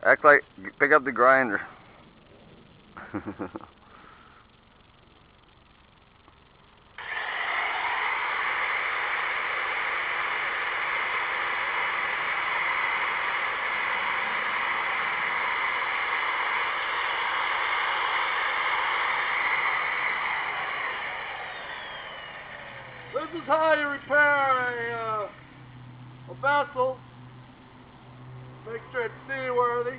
Act like, pick up the grinder. This is how you repair a vessel. Make sure it's seaworthy.